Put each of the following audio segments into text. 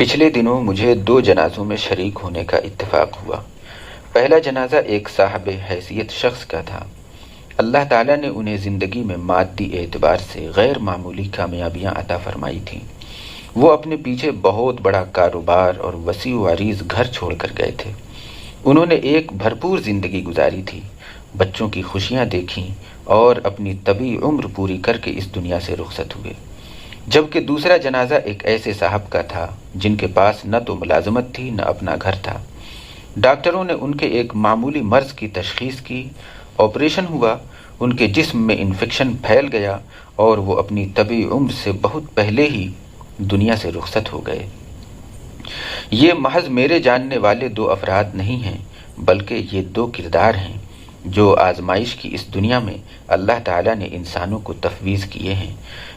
پچھلے دنوں مجھے 2 جنازوں میں شریک ہونے کا اتفاق ہوا۔ پہلا جنازہ ایک صاحب حیثیت شخص کا تھا۔ اللہ تعالیٰ نے انہیں زندگی میں مادی اعتبار سے غیر معمولی کامیابیاں عطا فرمائی تھیں۔ وہ اپنے پیچھے بہت بڑا کاروبار اور وسیع و عریض گھر چھوڑ کر گئے تھے۔ انہوں نے ایک بھرپور زندگی گزاری تھی، بچوں کی خوشیاں دیکھیں اور اپنی طبی عمر پوری کر کے اس دنیا سے رخصت ہوئے۔ جبکہ دوسرا جنازہ ایک ایسے صاحب کا تھا جن کے پاس نہ تو ملازمت تھی نہ اپنا گھر تھا۔ ڈاکٹروں نے ان کے ایک معمولی مرض کی تشخیص کی، آپریشن ہوا، ان کے جسم میں انفیکشن پھیل گیا اور وہ اپنی طبی عمر سے بہت پہلے ہی دنیا سے رخصت ہو گئے۔ یہ محض میرے جاننے والے 2 افراد نہیں ہیں، بلکہ یہ 2 کردار ہیں جو آزمائش کی اس دنیا میں اللہ تعالیٰ نے انسانوں کو تفویض کیے ہیں۔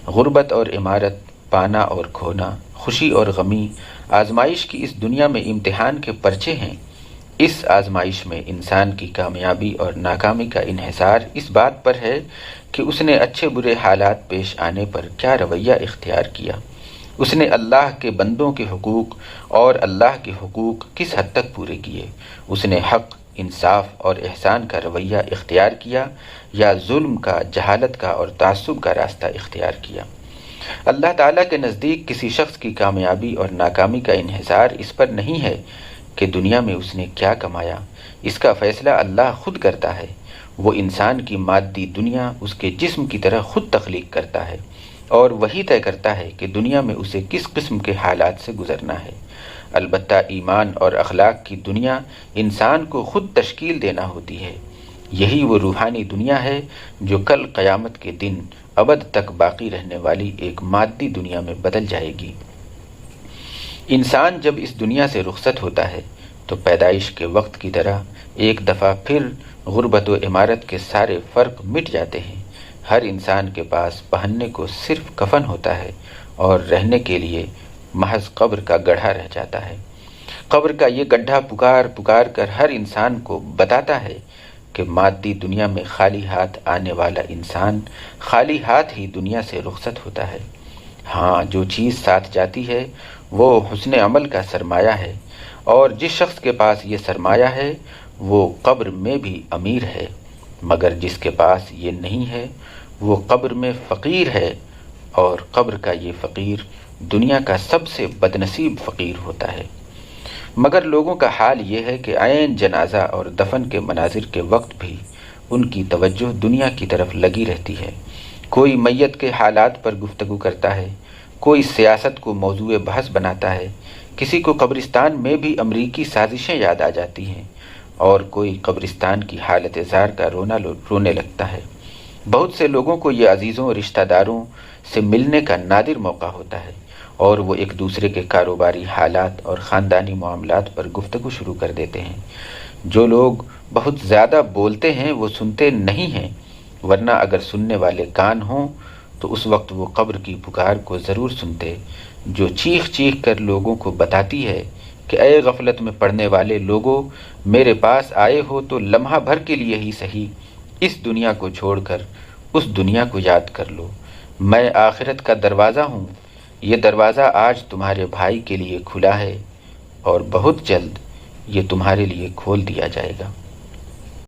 غربت اور عمارت، پانا اور کھونا، خوشی اور غمی، آزمائش کی اس دنیا میں امتحان کے پرچے ہیں۔ اس آزمائش میں انسان کی کامیابی اور ناکامی کا انحصار اس بات پر ہے کہ اس نے اچھے برے حالات پیش آنے پر کیا رویہ اختیار کیا، اس نے اللہ کے بندوں کے حقوق اور اللہ کے حقوق کس حد تک پورے کیے، اس نے حق، انصاف اور احسان کا رویہ اختیار کیا یا ظلم کا، جہالت کا اور تعصب کا راستہ اختیار کیا۔ اللہ تعالیٰ کے نزدیک کسی شخص کی کامیابی اور ناکامی کا انحصار اس پر نہیں ہے کہ دنیا میں اس نے کیا کمایا، اس کا فیصلہ اللہ خود کرتا ہے۔ وہ انسان کی مادی دنیا اس کے جسم کی طرح خود تخلیق کرتا ہے اور وہی طے کرتا ہے کہ دنیا میں اسے کس قسم کے حالات سے گزرنا ہے۔ البتہ ایمان اور اخلاق کی دنیا انسان کو خود تشکیل دینا ہوتی ہے۔ یہی وہ روحانی دنیا ہے جو کل قیامت کے دن ابد تک باقی رہنے والی ایک مادی دنیا میں بدل جائے گی۔ انسان جب اس دنیا سے رخصت ہوتا ہے تو پیدائش کے وقت کی طرح ایک دفعہ پھر غربت و عمارت کے سارے فرق مٹ جاتے ہیں۔ ہر انسان کے پاس پہننے کو صرف کفن ہوتا ہے اور رہنے کے لیے محض قبر کا گڑھا رہ جاتا ہے۔ قبر کا یہ گڈھا پکار پکار کر ہر انسان کو بتاتا ہے کہ مادی دنیا میں خالی ہاتھ آنے والا انسان خالی ہاتھ ہی دنیا سے رخصت ہوتا ہے۔ ہاں، جو چیز ساتھ جاتی ہے وہ حسن عمل کا سرمایہ ہے، اور جس شخص کے پاس یہ سرمایہ ہے وہ قبر میں بھی امیر ہے، مگر جس کے پاس یہ نہیں ہے وہ قبر میں فقیر ہے، اور قبر کا یہ فقیر دنیا کا سب سے بدنصیب فقیر ہوتا ہے۔ مگر لوگوں کا حال یہ ہے کہ عین جنازہ اور دفن کے مناظر کے وقت بھی ان کی توجہ دنیا کی طرف لگی رہتی ہے۔ کوئی میت کے حالات پر گفتگو کرتا ہے، کوئی سیاست کو موضوع بحث بناتا ہے، کسی کو قبرستان میں بھی امریکی سازشیں یاد آ جاتی ہیں، اور کوئی قبرستان کی حالت زار کا رونے لگتا ہے۔ بہت سے لوگوں کو یہ عزیزوں اور رشتہ داروں سے ملنے کا نادر موقع ہوتا ہے، اور وہ ایک دوسرے کے کاروباری حالات اور خاندانی معاملات پر گفتگو شروع کر دیتے ہیں۔ جو لوگ بہت زیادہ بولتے ہیں وہ سنتے نہیں ہیں، ورنہ اگر سننے والے کان ہوں تو اس وقت وہ قبر کی پکار کو ضرور سنتے، جو چیخ چیخ کر لوگوں کو بتاتی ہے کہ اے غفلت میں پڑنے والے لوگوں، میرے پاس آئے ہو تو لمحہ بھر کے لیے ہی صحیح اس دنیا کو چھوڑ کر اس دنیا کو یاد کر لو۔ میں آخرت کا دروازہ ہوں، یہ دروازہ آج تمہارے بھائی کے لیے کھلا ہے اور بہت جلد یہ تمہارے لیے کھول دیا جائے گا۔